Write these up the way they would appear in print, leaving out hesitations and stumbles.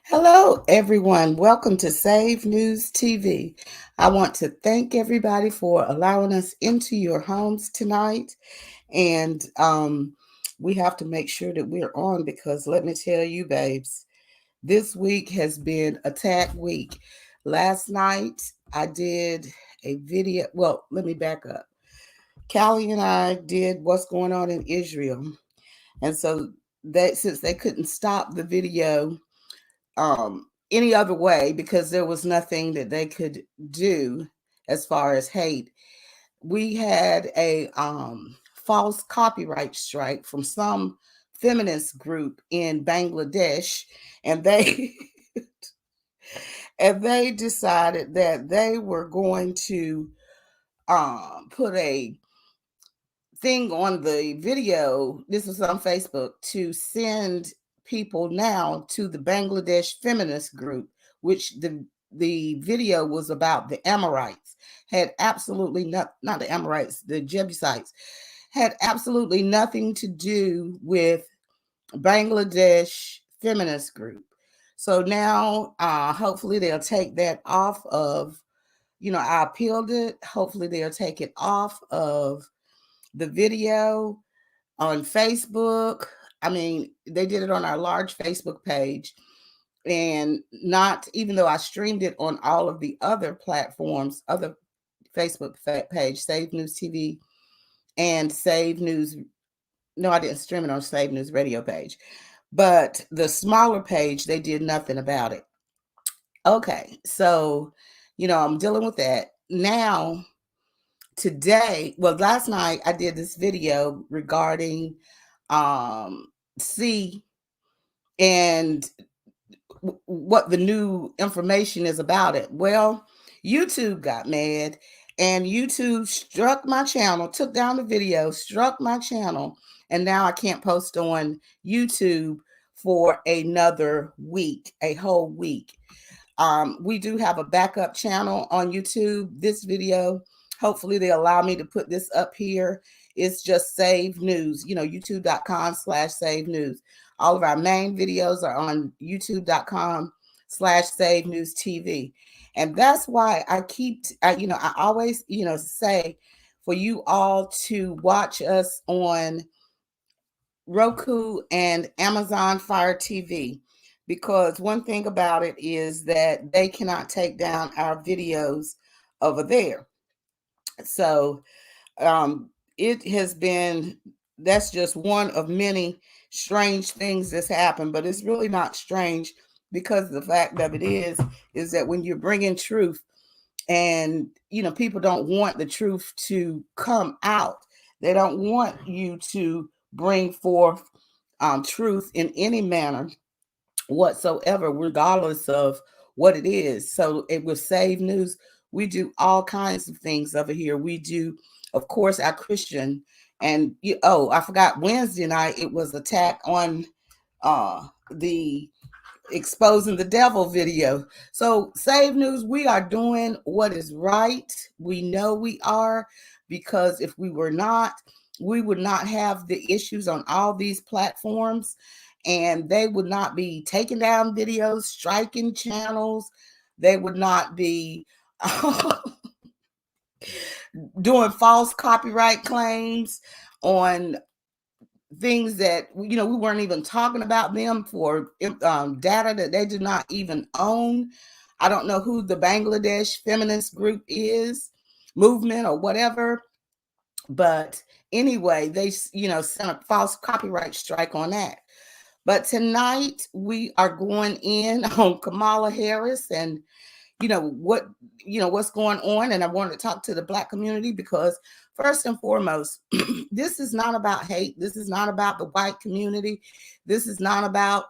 Hello, everyone. Welcome to Save News TV. I want to thank everybody for allowing us into your homes tonight. And we have to make sure that we're on because let me tell you, babes, this week has been attack week. Last night, I did a video. Well, let me back up. Callie and I did what's going on in Israel. And so since they couldn't stop the video any other way because there was nothing that they could do as far as hate. We had a false copyright strike from some feminist group in Bangladesh, and they and they decided that they were going to put a thing on the video. This was on Facebook to send people now to the Bangladesh feminist group, which the video was about the Amorites. Had absolutely not the Amorites, the Jebusites had absolutely nothing to do with Bangladesh feminist group. So now, hopefully, they'll take that off of. I appealed it. Hopefully, they'll take it off of the video on Facebook. I mean, they did it on our large Facebook page, and not even though I streamed it on all of the other platforms, other Facebook page, Save News TV and Save News. No, I didn't stream it on Save News radio page, but the smaller page, they did nothing about it. Okay, so I'm dealing with that now. Today, well, last night I did this video regarding C and what the new information is about it. Well, YouTube got mad and YouTube struck my channel, took down the video, struck my channel, and now I can't post on YouTube for another week, a whole week. We do have a backup channel on YouTube. This video, hopefully they allow me to put this up here. It's just Save News, youtube.com/Save News. All of our main videos are on youtube.com/Save News TV. And that's why I always, say for you all to watch us on Roku and Amazon Fire TV. Because one thing about it is that they cannot take down our videos over there. So it has been, that's just one of many strange things that's happened, but it's really not strange because the fact of it is that when you're bringing truth and, people don't want the truth to come out, they don't want you to bring forth truth in any manner whatsoever, regardless of what it is. So it will Save News. We do all kinds of things over here. We do, of course, our Christian. And I forgot Wednesday night it was attack on the exposing the devil video. So Save News, we are doing what is right. We know we are, because if we were not, we would not have the issues on all these platforms, and they would not be taking down videos, striking channels. They would not be doing false copyright claims on things that we weren't even talking about them for data that they do not even own. I don't know who the Bangladesh feminist group is, movement or whatever, but anyway, they sent a false copyright strike on that. But tonight we are going in on Kamala Harris and what's going on. And I wanted to talk to the Black community because first and foremost, this is not about hate. This is not about the white community. This is not about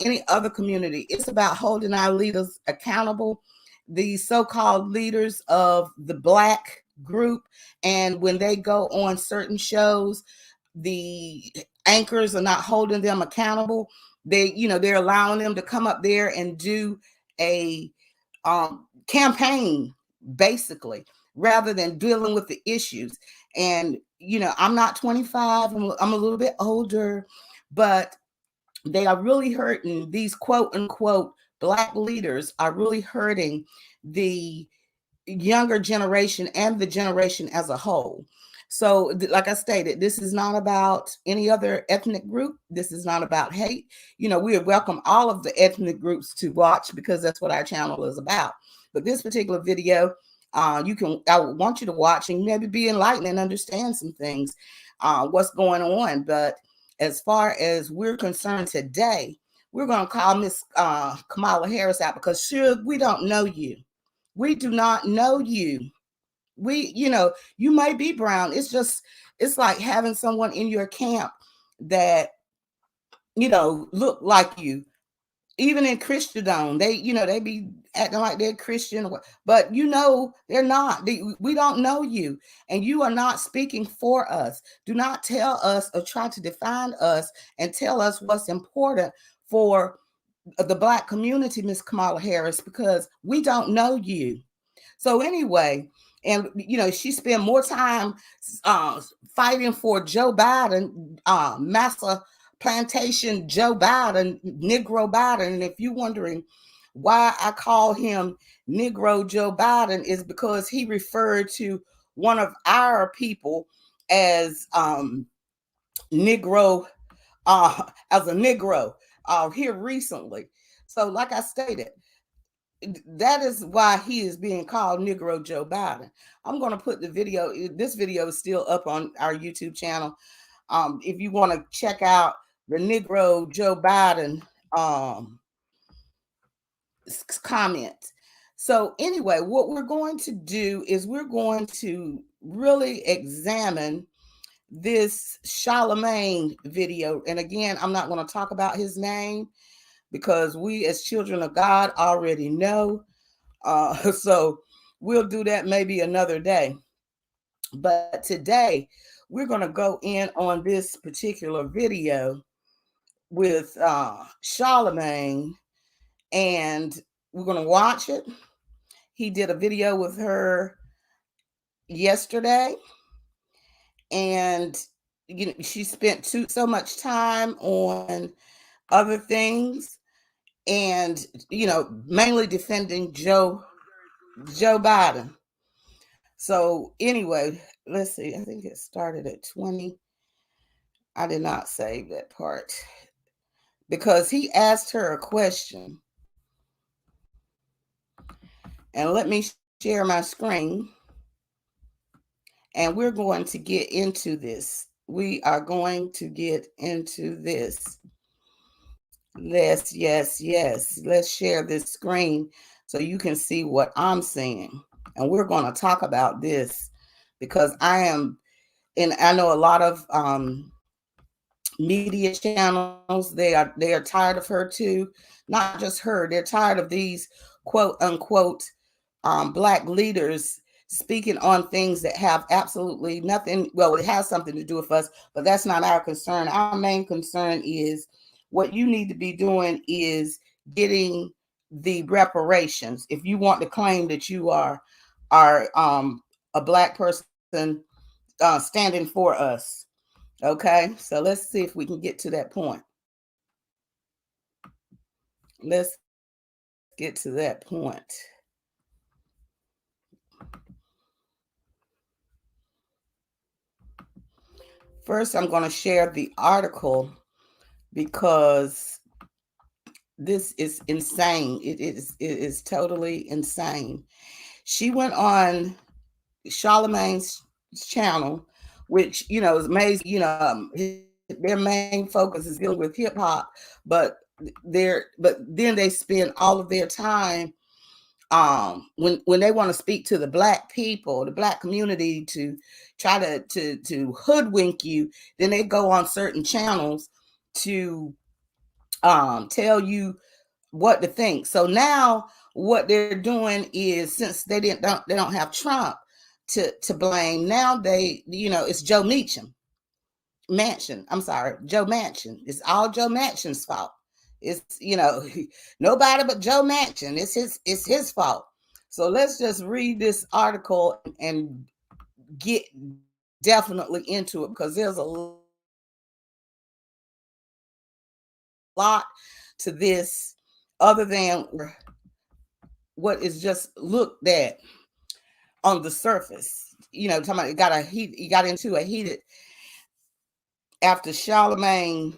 any other community. It's about holding our leaders accountable, the so-called leaders of the Black group. And when they go on certain shows, the anchors are not holding them accountable. They're allowing them to come up there and do a campaign, basically, rather than dealing with the issues. And I'm not 25, I'm a little bit older, but they are really hurting. These quote unquote Black leaders are really hurting the younger generation and the generation as a whole. So, like I stated, this is not about any other ethnic group. This is not about hate. We welcome all of the ethnic groups to watch, because that's what our channel is about. But this particular video, I want you to watch and maybe be enlightened and understand some things, what's going on. But as far as we're concerned today, we're going to call Miss Kamala Harris out, because sure, we don't know you. We do not know you. You may be brown. It's like having someone in your camp that, look like you. Even in Christendom, they be acting like they're Christian, but they're not. We don't know you, and you are not speaking for us. Do not tell us or try to define us and tell us what's important for the Black community, Miss Kamala Harris, because we don't know you. So anyway, and she spent more time fighting for Joe Biden, Massa plantation Joe Biden, Negro Biden. And if you're wondering why I call him Negro Joe Biden, is because he referred to one of our people as Negro, as a Negro here recently. So like I stated, that is why he is being called Negro Joe Biden. I'm going to put the video. This video is still up on our YouTube channel. If you want to check out the Negro Joe Biden comment. So anyway, what we're going to do is we're going to really examine this Charlemagne video. And again, I'm not going to talk about his name, because we as children of God already know. So we'll do that maybe another day. But today we're going to go in on this particular video with Charlemagne, and we're going to watch it. He did a video with her yesterday, and she spent so much time on other things, and mainly defending Joe Biden. So anyway, let's see. I think it started at 20. I did not save that part because he asked her a question. And let me share my screen. And we're going to get into this. We are going to get into this. Yes. Let's share this screen so you can see what I'm seeing. And we're going to talk about this because and I know a lot of media channels, they are tired of her too. Not just her, they're tired of these quote unquote Black leaders speaking on things that have absolutely nothing. Well, it has something to do with us, but that's not our concern. Our main concern is what you need to be doing is getting the reparations. If you want to claim that you are a Black person standing for us. Okay, so let's see if we can get to that point. Let's get to that point. First, I'm going to share the article because this is insane. It is totally insane. She went on Charlemagne's channel, which is amazing. Their main focus is dealing with hip hop, but then they spend all of their time when they want to speak to the Black people, the Black community, to try to hoodwink you. Then they go on certain channels to tell you what to think. So now what they're doing is, since they don't have Trump to blame, now it's Joe Manchin. I'm sorry, Joe Manchin. It's all Joe Manchin's fault. It's nobody but Joe Manchin. It's his fault. So let's just read this article and get definitely into it, because there's a lot to this other than what is just looked at on the surface. You know, talking about he got into a heated after Charlemagne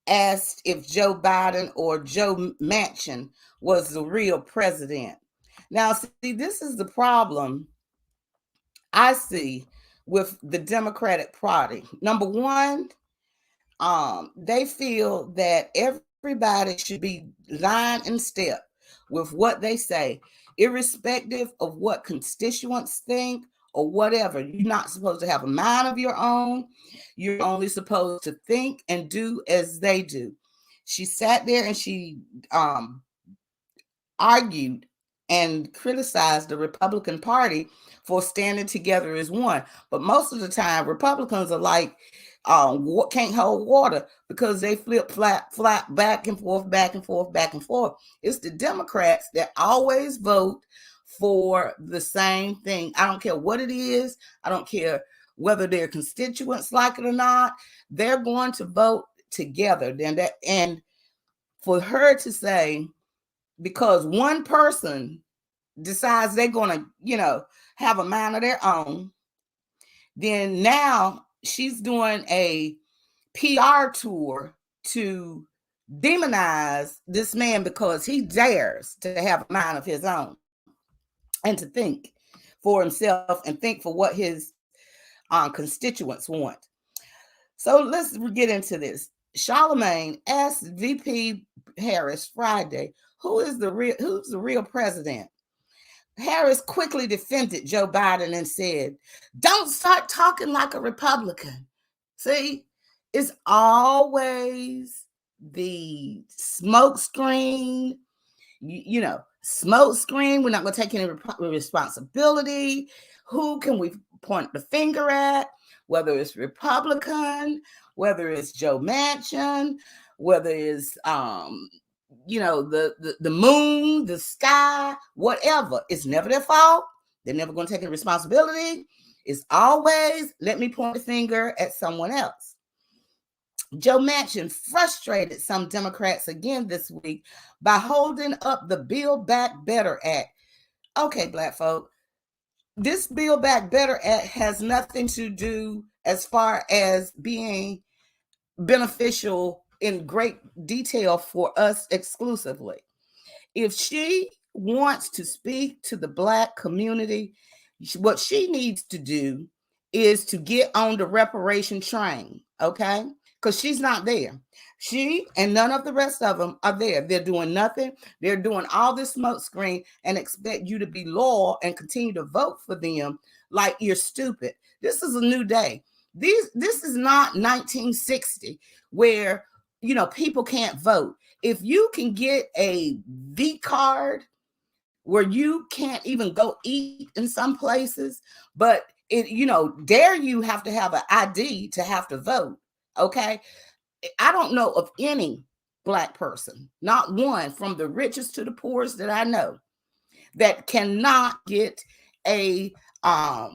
asked if Joe Biden or Joe Manchin was the real president. Now, see, this is the problem I see with the Democratic Party. Number one, they feel that everybody should be line and step with what they say, irrespective of what constituents think or whatever. You're not supposed to have a mind of your own. You're only supposed to think and do as they do. She sat there and she argued and criticized the Republican Party for standing together as one. But most of the time, Republicans are like, can't hold water because they flip flat back and forth, back and forth, back and forth. It's the Democrats that always vote for the same thing. I don't care what it is. I don't care whether their constituents like it or not. They're going to vote together. And for her to say, because one person decides they're going to, have a mind of their own, then now she's doing a PR tour to demonize this man because he dares to have a mind of his own and to think for himself and think for what his constituents want. So let's get into this. Charlemagne asked VP Harris Friday, who's the real president? Harris quickly defended Joe Biden and said, don't start talking like a Republican. See, it's always the smoke screen, smoke screen. We're not going to take any responsibility. Who can we point the finger at? Whether it's Republican, whether it's Joe Manchin, whether it's the moon, the sky, whatever. It's never their fault. They're never going to take any responsibility. It's always, let me point the finger at someone else. Joe Manchin frustrated some Democrats again this week by holding up the Build Back Better Act. Okay, Black folk, this Build Back Better Act has nothing to do as far as being beneficial in great detail for us exclusively. If she wants to speak to the Black community, what she needs to do is to get on the reparation train, okay? Because she's not there. She and none of the rest of them are there. They're doing nothing. They're doing all this smoke screen and expect you to be loyal and continue to vote for them like you're stupid. This is a new day. This is not 1960 where people can't vote. If you can get a V card where you can't even go eat in some places, but dare you have to have an ID to have to vote. Okay. I don't know of any Black person, not one, from the richest to the poorest that I know, that cannot get a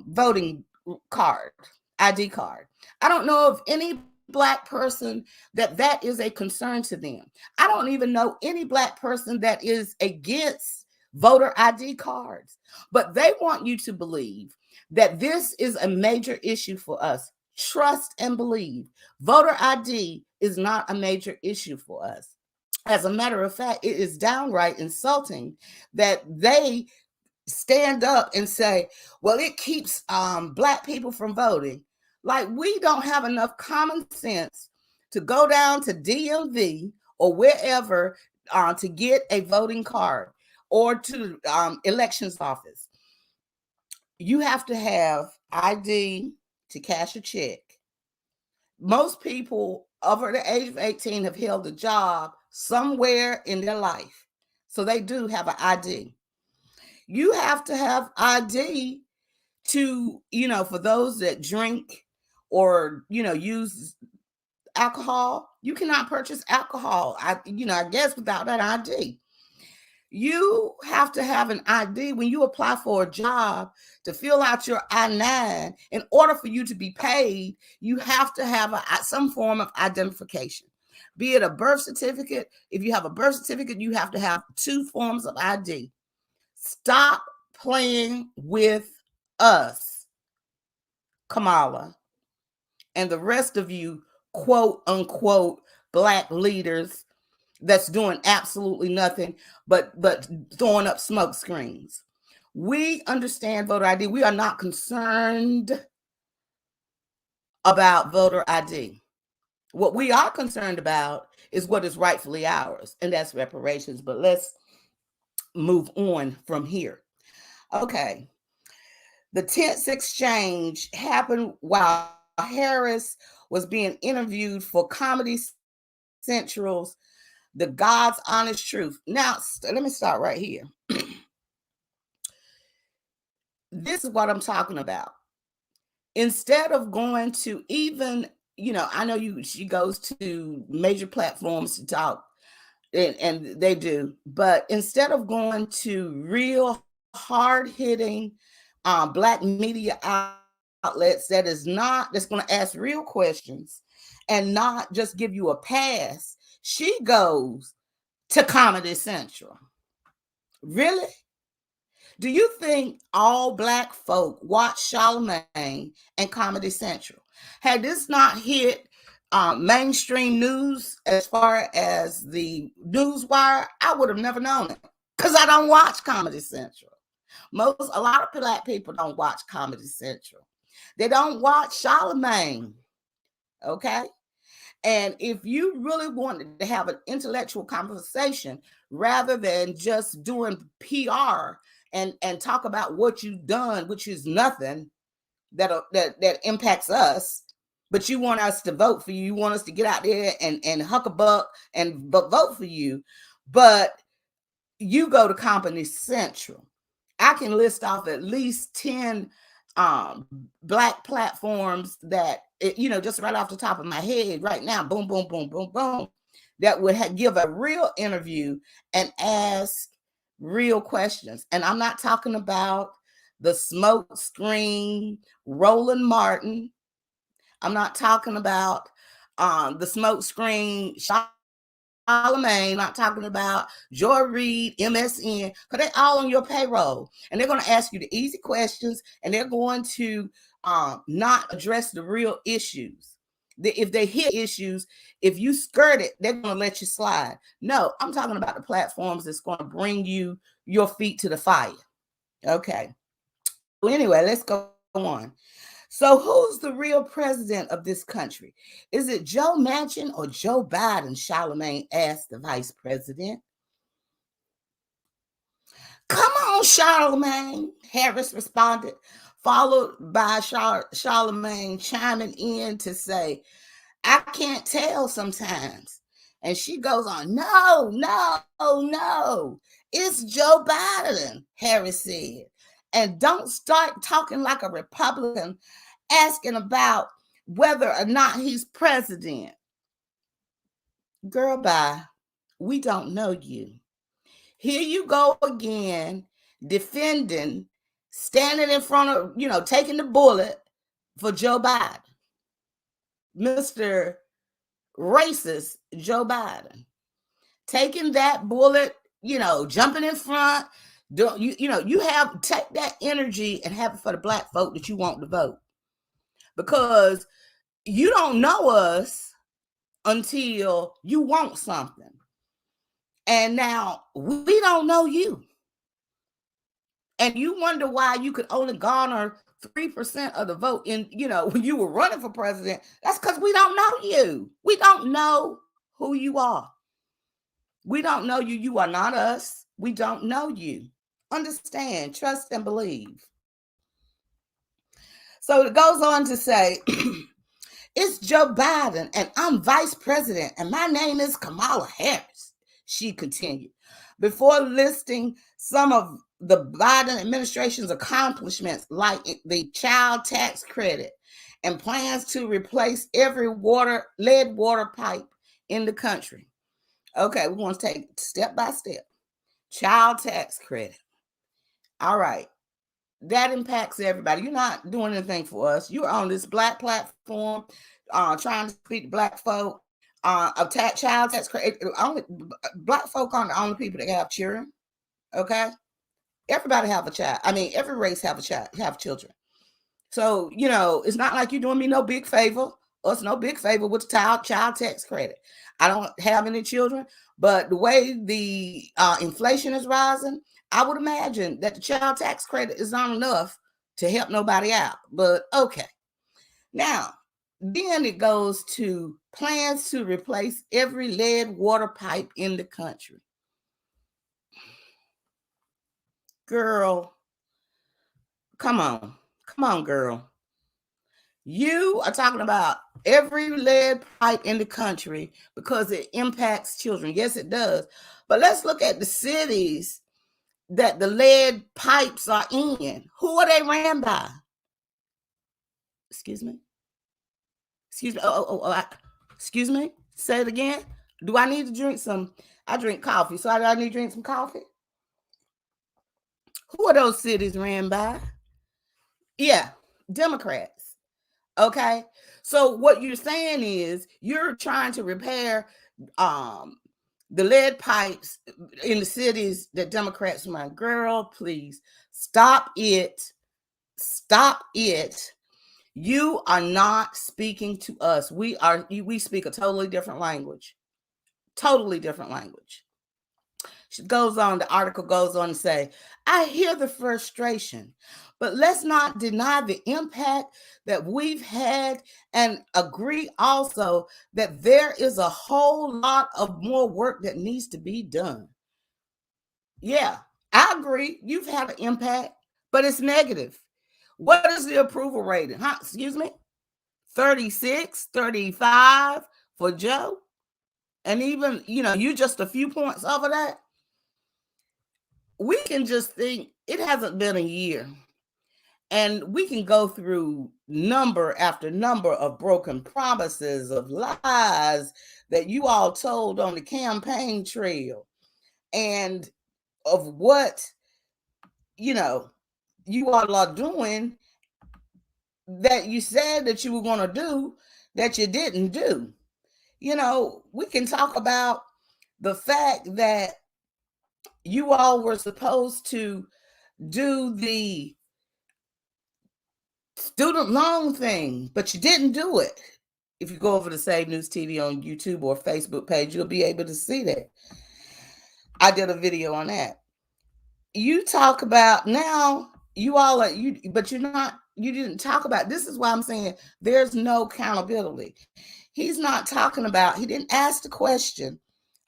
voting card, ID card. I don't know of any Black person that is a concern to them. I don't even know any Black person that is against voter ID cards, but they want you to believe that this is a major issue for us. Trust and believe. Voter ID is not a major issue for us. As a matter of fact, it is downright insulting that they stand up and say, well, it keeps Black people from voting. Like, we don't have enough common sense to go down to DMV or wherever to get a voting card or to elections office. You have to have ID to cash a check. Most people over the age of 18 have held a job somewhere in their life. So they do have an ID. You have to have ID to, for those that drink or, use alcohol. You cannot purchase alcohol, I guess, without that ID. You have to have an ID when you apply for a job to fill out your I-9. In order for you to be paid, you have to have some form of identification. Be it a birth certificate. If you have a birth certificate, you have to have 2 forms of ID. Stop playing with us, Kamala, and the rest of you, quote unquote, Black leaders that's doing absolutely nothing but throwing up smoke screens. We understand voter ID. We are not concerned about voter ID. What we are concerned about is what is rightfully ours, and that's reparations. But let's move on from here. Okay. The tense exchange happened while Harris was being interviewed for Comedy Central's The God's Honest Truth. Now, let me start right here. This is what I'm talking about. Instead of going to even, I know she goes to major platforms to talk, and they do, but instead of going to real hard-hitting Black media outlets that's going to ask real questions and not just give you a pass, she goes to Comedy Central. Really? Do you think all Black folk watch Charlemagne and Comedy Central? Had this not hit mainstream news as far as the newswire, I would have never known it, because I don't watch Comedy Central. A lot of Black people don't watch Comedy Central. They don't watch Charlemagne. Okay? And if you really wanted to have an intellectual conversation rather than just doing PR and talk about what you've done, which is nothing that impacts us, but you want us to vote for you, you want us to get out there and huck a buck and vote for you, but you go to Comedy Central. I can list off at least 10 Black platforms that, just right off the top of my head right now, boom, boom, boom, boom, boom, that would give a real interview and ask real questions. And I'm not talking about the smoke screen Roland Martin. I'm not talking about the smoke screen Charlemagne, not talking about Joy Reid, MSN, because they're all on your payroll. And they're going to ask you the easy questions, and they're going to not address the real issues. If they hit issues, if you skirt it, they're going to let you slide. No, I'm talking about the platforms that's going to bring you your feet to the fire. Okay. Well, anyway, let's go on. So who's the real president of this country? Is it Joe Manchin or Joe Biden? Charlemagne asked the vice president. Come on, Charlemagne, Harris responded, followed by Charlemagne chiming in to say, I can't tell sometimes. And she goes on, no, it's Joe Biden, Harris said. And don't start talking like a Republican asking about whether or not he's president. Girl, bye. We don't know you. Here you go again, defending, standing in front of, taking the bullet for Joe Biden. Mr. Racist Joe Biden. Taking that bullet, jumping in front. You take that energy and have it for the Black folk that you want to vote. Because you don't know us until you want something. And now we don't know you. And you wonder why you could only garner 3% of the vote when you were running for president. That's because we don't know you. We don't know who you are. We don't know you. You are not us. We don't know you. Understand, trust, and believe. So it goes on to say, it's Joe Biden, and I'm vice president, and my name is Kamala Harris, she continued, before listing some of the Biden administration's accomplishments, like the child tax credit and plans to replace every lead water pipe in the country. Okay, we want to take step by step. Child tax credit. All right. That impacts everybody. You're not doing anything for us. You're on this Black platform, trying to speak to Black folk. child tax credit. Only Black folk aren't the only people that have children. Okay, everybody have a child. I mean, every race have a child, have children. So it's not like you're doing me no big favor. Us no big favor with the child tax credit. I don't have any children, but the way the inflation is rising, I would imagine that the child tax credit is not enough to help nobody out. But okay, now then it goes to plans to replace every lead water pipe in the country. Girl, come on, girl. You are talking about every lead pipe in the country because it impacts children. Yes, it does. But let's look at the cities that the lead pipes are in. Who are they ran by? Excuse me? Excuse me? Excuse me? Say it again. Do I need to drink some? I drink coffee. So I need to drink some coffee? Who are those cities ran by? Yeah, Democrats. Okay. So what you're saying is you're trying to repair the lead pipes in the cities that Democrats run. Girl, please stop it. Stop it. You are not speaking to us. We speak a totally different language. Totally different language. The article goes on to say, I hear the frustration, but let's not deny the impact that we've had and agree also that there is a whole lot of more work that needs to be done. Yeah, I agree. You've had an impact, but it's negative. What is the approval rating? Excuse me? 36, 35 for Joe? And even, you just a few points over that. We can just think it hasn't been a year, and we can go through number after number of broken promises, of lies that you all told on the campaign trail, and of what you all are doing that you said that you were going to do that you didn't do. We can talk about the fact that you all were supposed to do the student loan thing, but you didn't do it. If you go over to Save News TV on YouTube or Facebook page, you'll be able to see that. I did a video on that. You talk about now, you all are but you didn't talk about, this is why I'm saying there's no accountability. He didn't ask the question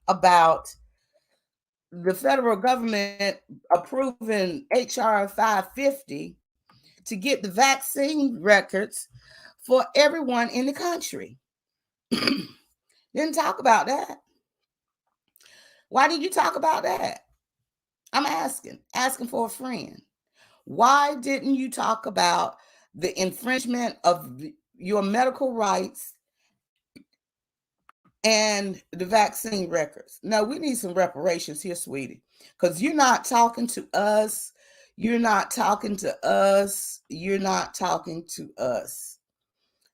about the federal government approving HR 550 to get the vaccine records for everyone in the country. Didn't talk about that. Why did you talk about that? I'm asking for a friend. Why didn't you talk about the infringement of your medical rights and the vaccine records? No, we need some reparations here, sweetie, because you're not talking to us. You're not talking to us. You're not talking to us.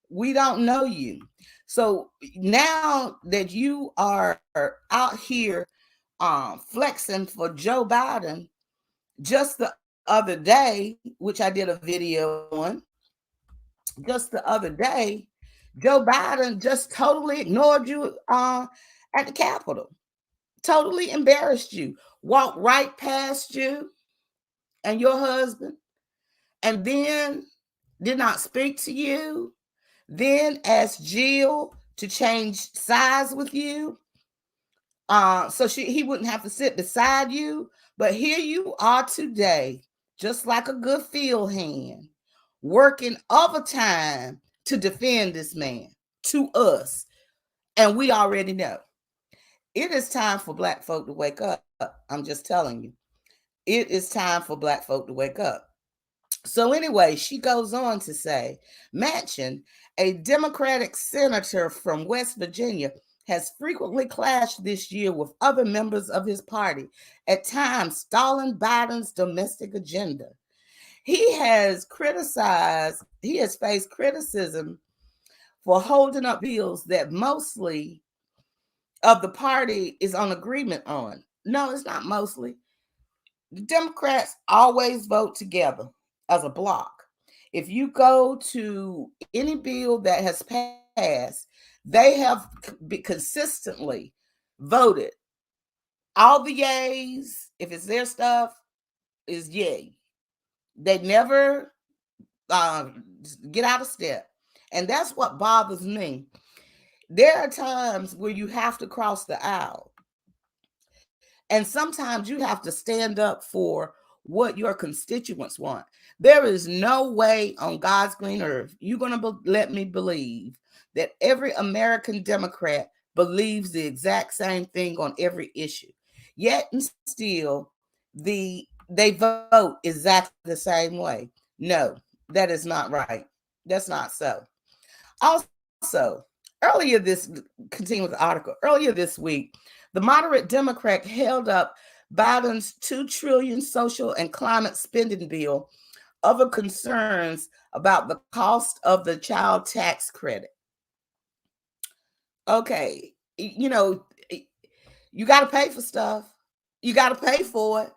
We don't know you. So now that you are out here flexing for Joe Biden, just the other day, which I did a video on, just the other day, Joe Biden just totally ignored you at the Capitol, totally embarrassed you, walked right past you and your husband, and then did not speak to you, then asked Jill to change sides with you so he wouldn't have to sit beside you. But here you are today, just like a good field hand, working overtime to defend this man to us. And we already know. It is time for Black folk to wake up. I'm just telling you. It is time for Black folk to wake up. So anyway, she goes on to say, Manchin, a Democratic senator from West Virginia, has frequently clashed this year with other members of his party, at times stalling Biden's domestic agenda. He has faced criticism for holding up bills that mostly of the party is on agreement on. No, it's not mostly. The Democrats always vote together as a block. If you go to any bill that has passed, they have consistently voted. All the yays, if it's their stuff, is yay. They never get out of step. And that's what bothers me. There are times where you have to cross the aisle. And sometimes you have to stand up for what your constituents want. There is no way on God's green earth you're going to let me believe that every American Democrat believes the exact same thing on every issue. Yet and still, they vote exactly the same way. No, that is not right. That's not so. Also, continue with the article. Earlier this week, the moderate Democrat held up Biden's $2 trillion social and climate spending bill over concerns about the cost of the child tax credit. Okay, you know, you got to pay for stuff. You got to pay for it.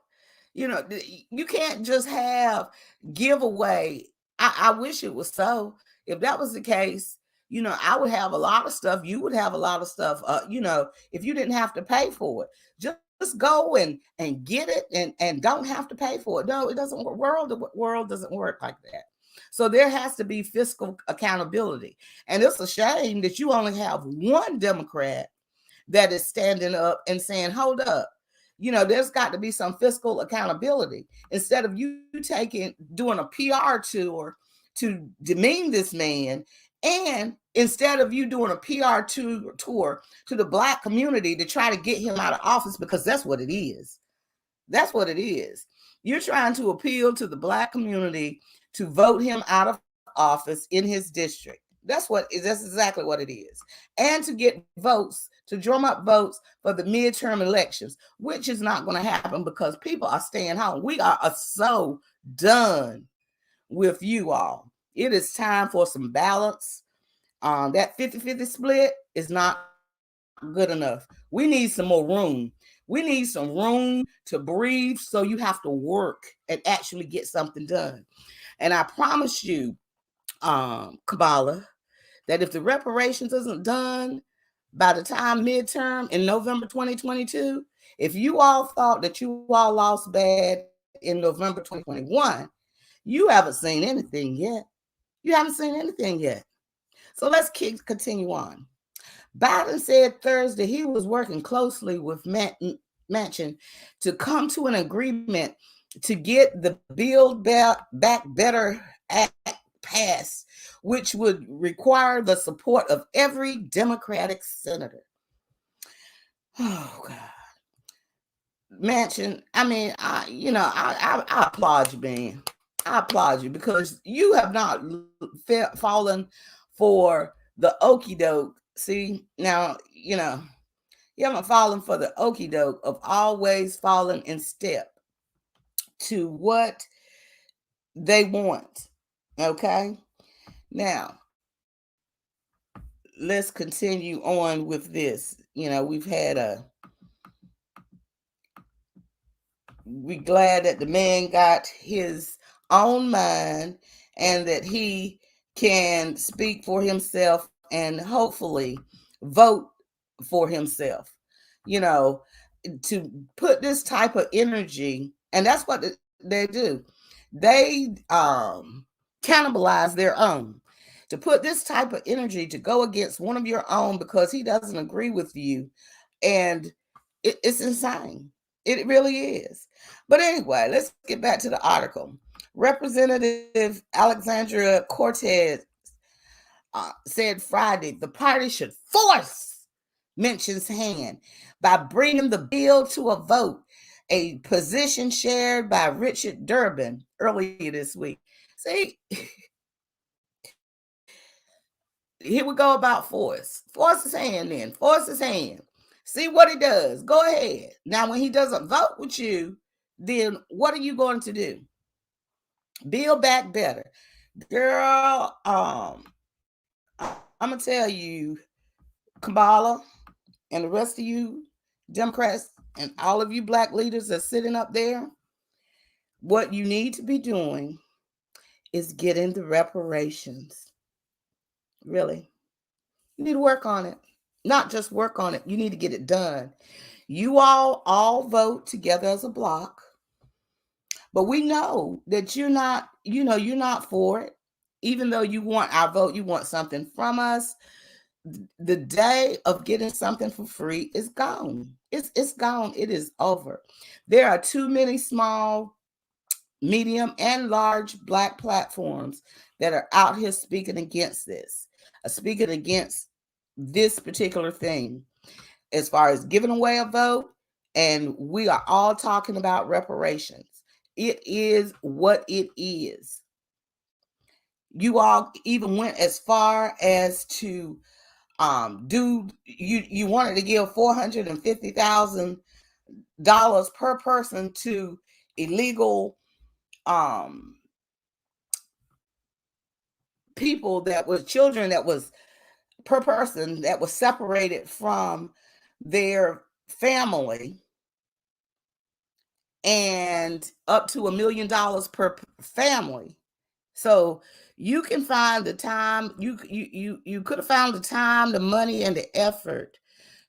You know, you can't just have giveaway. I wish it was so. If that was the case, you know, I would have a lot of stuff. You would have a lot of stuff. You know, if you didn't have to pay for it, just go and get it and don't have to pay for it. No, it doesn't work. World doesn't work like that. So there has to be fiscal accountability, and it's a shame that you only have one Democrat that is standing up and saying, "Hold up." You know, there's got to be some fiscal accountability instead of you doing a PR tour to demean this man. And instead of you doing a PR tour to the Black community to try to get him out of office, because that's what it is. That's what it is. You're trying to appeal to the Black community to vote him out of office in his district. That's exactly what it is. And to get votes, to drum up votes for the midterm elections, which is not going to happen because people are staying home. We are so done with you all. It is time for some balance. That 50-50 split is not good enough. We need some more room. We need some room to breathe, so you have to work and actually get something done. And I promise you, Kamala, that if the reparations isn't done by the time midterm in November 2022, if you all thought that you all lost bad in November 2021, you haven't seen anything yet. You haven't seen anything yet. So let's continue on. Biden said Thursday he was working closely with Manchin to come to an agreement to get the Build Back Better Act passed, which would require the support of every Democratic senator. Oh, God. Manchin, I mean, I applaud you, man. I applaud you because you have not fallen for the okie doke. See, now, you haven't fallen for the okie doke of always falling in step to what they want. Okay? Now, let's continue on with this. We're glad that the man got his own mind and that he can speak for himself and hopefully vote for himself. To put this type of energy, and that's what they do. They cannibalize their own. To put this type of energy to go against one of your own because he doesn't agree with you, and it's insane. It really is. But anyway, let's get back to the article. Representative Alexandria Cortez said Friday the party should force Manchin's hand by bringing the bill to a vote, a position shared by Richard Durbin earlier this week. See, here we go about force. Force his hand then. Force his hand. See what he does. Go ahead. Now, when he doesn't vote with you, then what are you going to do? Build back better. Girl, I'm going to tell you, Kamala, and the rest of you Democrats and all of you black leaders that's sitting up there, what you need to be doing is getting the reparations. Really. You need to work on it. Not just work on it. You need to get it done. You all vote together as a block. But we know that you're not for it. Even though you want our vote, you want something from us. The day of getting something for free is gone. It's gone. It is over. There are too many small, medium, and large black platforms that are out here speaking against this, speaking against this particular thing as far as giving away a vote. And we are all talking about reparations. It is what it is. You all even went as far as to you wanted to give $450,000 per person to illegal people that was children that was per person that was separated from their family, and up to $1 million per family. So you can find the time, you could have found the time, the money, and the effort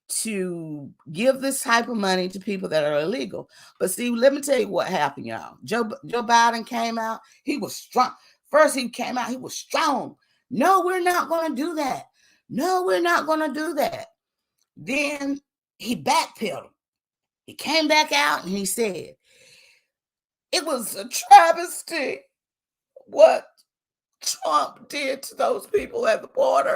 to give this type of money to people that are illegal. But see, let me tell you what happened, y'all. Joe Biden came out. He was strong. First, he came out. He was strong. No, we're not going to do that. No, we're not going to do that. Then he backpedaled. He came back out and he said, it was a travesty what Trump did to those people at the border.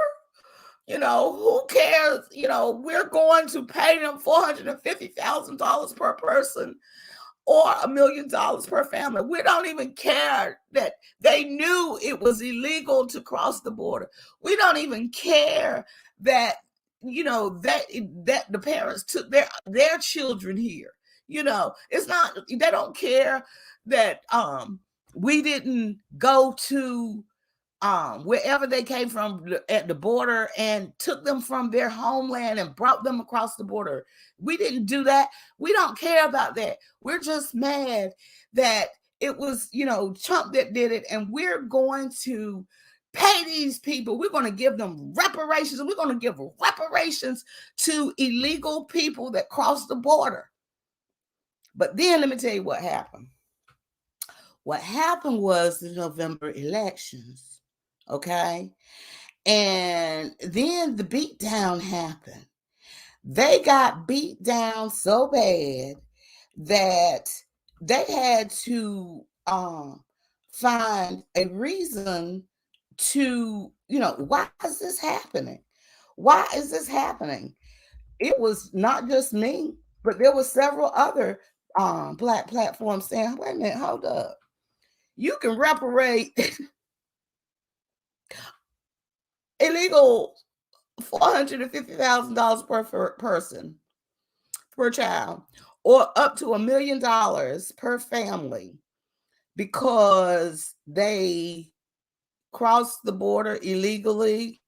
Who cares? We're going to pay them $450,000 per person or $1 million per family. We don't even care that they knew it was illegal to cross the border. We don't even care that, that the parents took their children here. It's not, they don't care that we didn't go to wherever they came from at the border and took them from their homeland and brought them across the border. We didn't do that. We don't care about that. We're just mad that it was, Trump that did it, and we're going to pay these people. We're going to give them reparations, and we're going to give reparations to illegal people that cross the border. But then let me tell you what happened. What happened was the November elections. Okay. And then the beatdown happened. They got beat down so bad that they had to find a reason to, why is this happening? Why is this happening? It was not just me, but there were several other black platforms saying, wait a minute, hold up. You can reparate illegal $450,000 per person, per child, or up to $1 million per family because they crossed the border illegally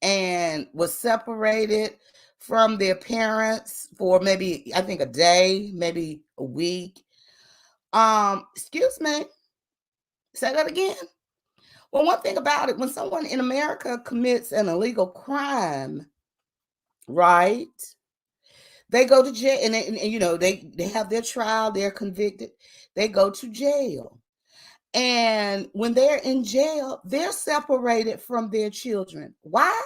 and was separated from their parents for maybe, I think, a day, maybe a week. Excuse me. Say that again. Well, one thing about it, when someone in America commits an illegal crime, right, they go to jail, and they have their trial, they're convicted, they go to jail. And when they're in jail, they're separated from their children. Why?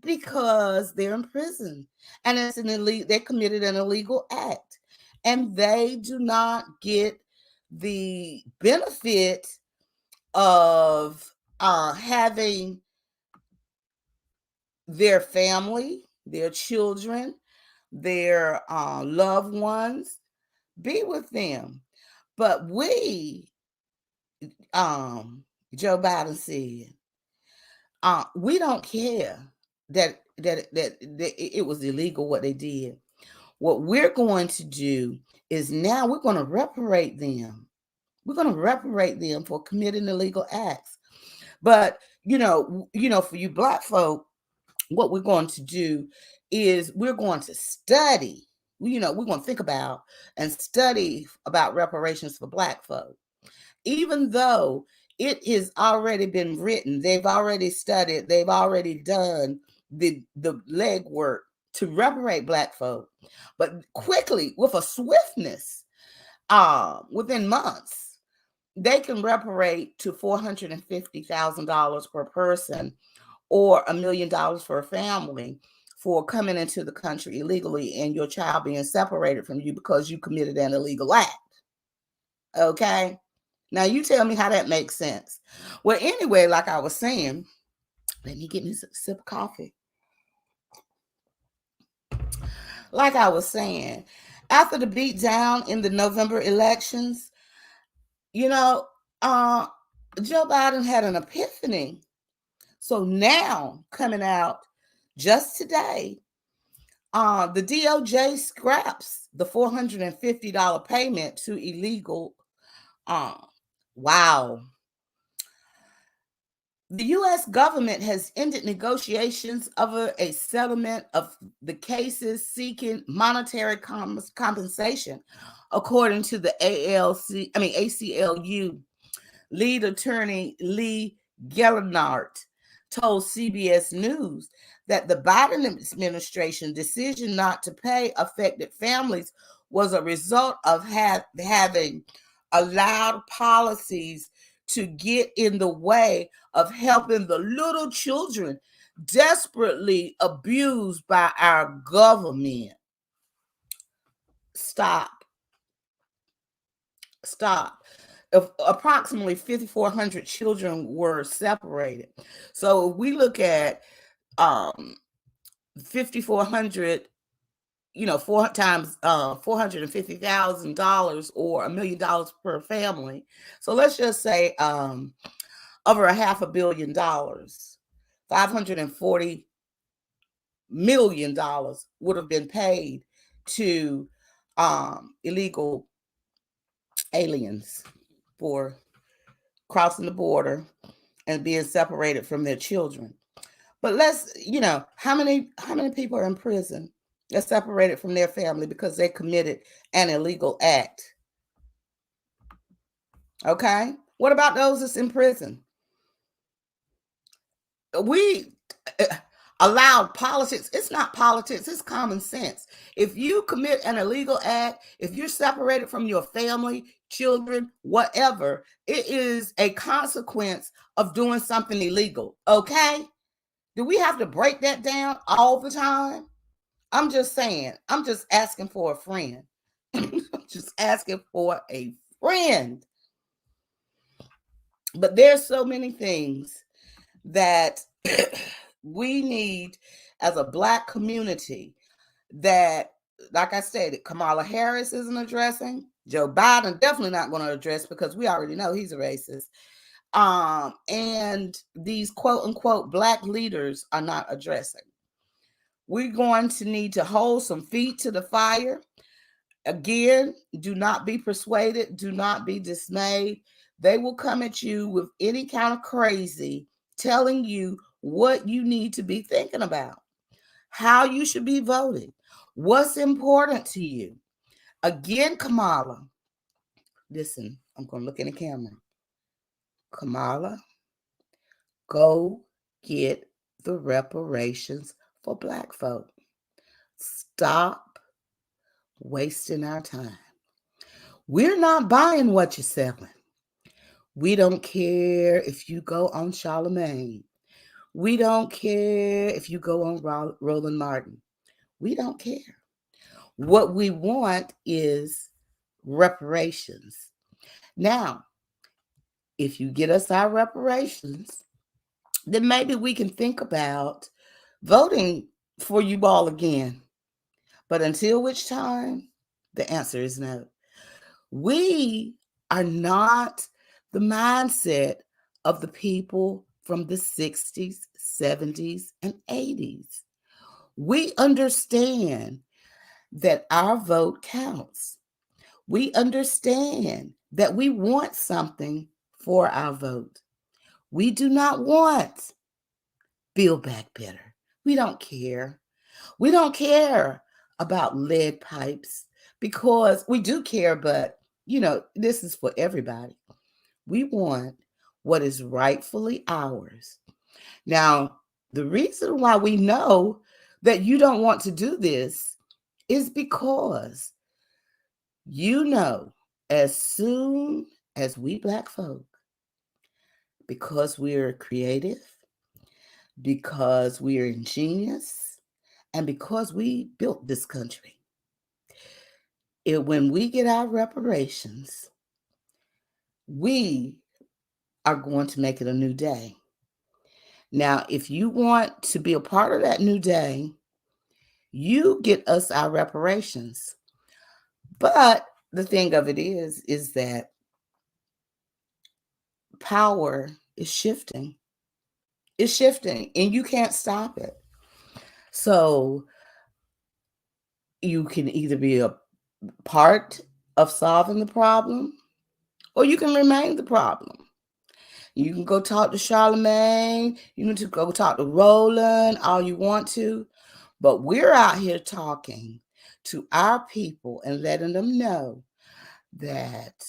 Because they're in prison, and it's they committed an illegal act, and they do not get the benefit of having their family, their children, their loved ones be with them. But we, Joe Biden said, we don't care that it was illegal what they did. What we're going to do is now we're going to reparate them. We're going to reparate them for committing illegal acts. But, for you black folk, what we're going to do is we're going to study, we're going to think about and study about reparations for Black folk. Even though it has already been written, they've already studied, they've already done the legwork to reparate Black folk, but quickly, with a swiftness, within months, they can reparate to $450,000 per person, or $1 million for a family, for coming into the country illegally and your child being separated from you because you committed an illegal act. Okay? Now you tell me how that makes sense. Well, anyway, like I was saying, let me get me a sip of coffee. Like I was saying, after the beatdown in the November elections, Joe Biden had an epiphany. So now, coming out just today, the DOJ scraps the $450 payment to illegal. Wow. The U.S. government has ended negotiations over a settlement of the cases seeking monetary compensation, according to the ACLU. Lead attorney Lee Gelernt told CBS News that the Biden administration decision not to pay affected families was a result of having allowed policies to get in the way of helping the little children desperately abused by our government. Stop. Approximately 5,400 children were separated. So if we look at 5,400, 4 times $450,000 or $1 million per family. So let's just say over $500 million, $540 million would have been paid to illegal aliens for crossing the border and being separated from their children. But let's, how many people are in prison? They're separated from their family because they committed an illegal act. Okay? What about those that's in prison? We allowed politics. It's not politics, it's common sense. If you commit an illegal act, if you're separated from your family, children, whatever, it is a consequence of doing something illegal. Okay? Do we have to break that down all the time? I'm just saying, I'm just asking for a friend. I'm just asking for a friend. But there's so many things that we need as a Black community that, like I said, Kamala Harris isn't addressing. Joe Biden definitely not going to address, because we already know he's a racist. And these quote unquote Black leaders are not addressing. We're going to need to hold some feet to the fire. Again, do not be persuaded. Do not be dismayed. They will come at you with any kind of crazy, telling you what you need to be thinking about, how you should be voting, what's important to you. Again, Kamala, listen, I'm going to look in the camera. Kamala, go get the reparations for Black folk. Stop wasting our time. We're not buying what you're selling. We don't care if you go on Charlemagne. We don't care if you go on Roland Martin. We don't care. What we want is reparations. Now, if you get us our reparations, then maybe we can think about voting for you all again. But until which time, the answer is no. We are not the mindset of the people from the 60s, 70s, and 80s. We understand that our vote counts. We understand that we want something for our vote. We do not want Build Back Better. We don't care. We don't care about lead pipes because we do care, but this is for everybody. We want what is rightfully ours. Now, the reason why we know that you don't want to do this is because as soon as we Black folk, because we're creative, because we're ingenious, and because we built this country, when we get our reparations, we are going to make it a new day. Now, if you want to be a part of that new day, you get us our reparations. But the thing of it is that power is shifting. It's shifting, and you can't stop it. So you can either be a part of solving the problem, or you can remain the problem. You can go talk to Charlemagne. You need to go talk to Roland, all you want to. But we're out here talking to our people and letting them know that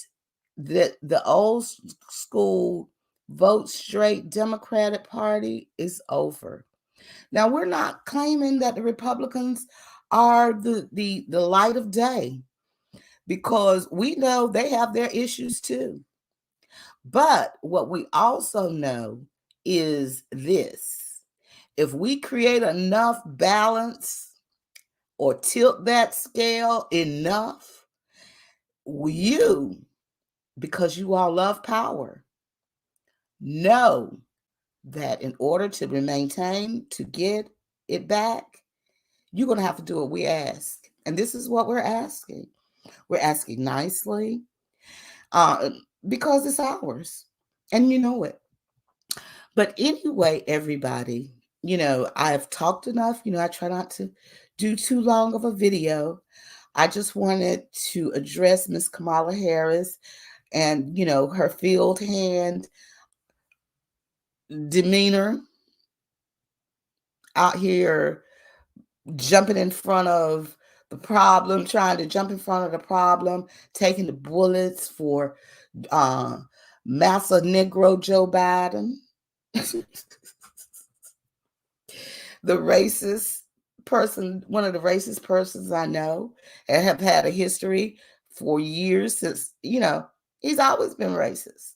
the old school vote straight Democratic Party is over. Now, we're not claiming that the Republicans are the light of day, because we know they have their issues too. But what we also know is this: if we create enough balance or tilt that scale enough, because you all love power, know that in order to maintain, to get it back, you're going to have to do what we ask. And this is what we're asking. We're asking nicely, because it's ours. And you know it. But anyway, everybody, I've talked enough. I try not to do too long of a video. I just wanted to address Miss Kamala Harris and, her field hand demeanor out here jumping in front of the problem, trying to jump in front of the problem, taking the bullets for Massa Negro Joe Biden. The racist person, one of the racist persons I know, and have had a history for years since, he's always been racist.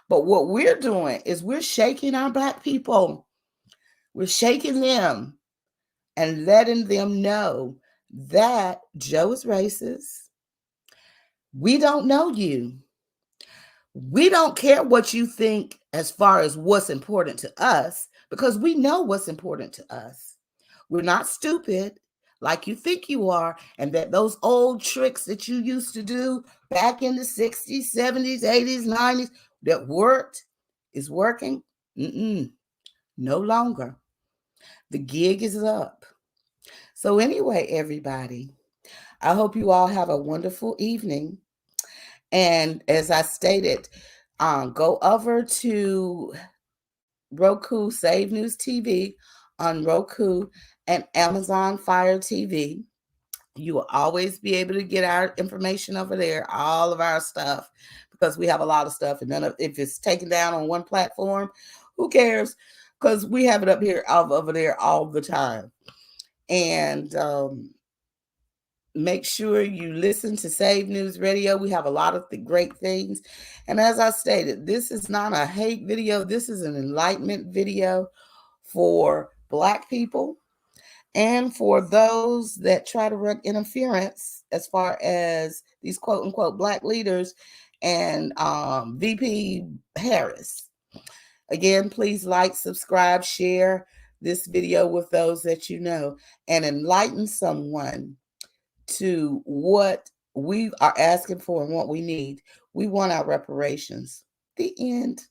But what we're doing is we're shaking our Black people. We're shaking them and letting them know that Joe is racist. We don't know you. We don't care what you think as far as what's important to us, because we know what's important to us. We're not stupid like you think you are, and that those old tricks that you used to do back in the 60s, 70s, 80s, 90s that worked is working. No longer. The gig is up. So anyway, everybody, I hope you all have a wonderful evening. And as I stated, go over to Roku Save News TV on Roku and Amazon Fire TV. You will always be able to get our information over there, all of our stuff, because we have a lot of stuff. And if it's taken down on one platform, who cares? Because we have it up here, over there all the time. And make sure you listen to Save News Radio. We have a lot of great things. And as I stated, this is not a hate video. This is an enlightenment video for Black people and for those that try to run interference as far as these quote unquote Black leaders and VP Harris. Again, please like, subscribe, share this video with those that you know, and enlighten someone to what we are asking for and what we need. We want our reparations. The end.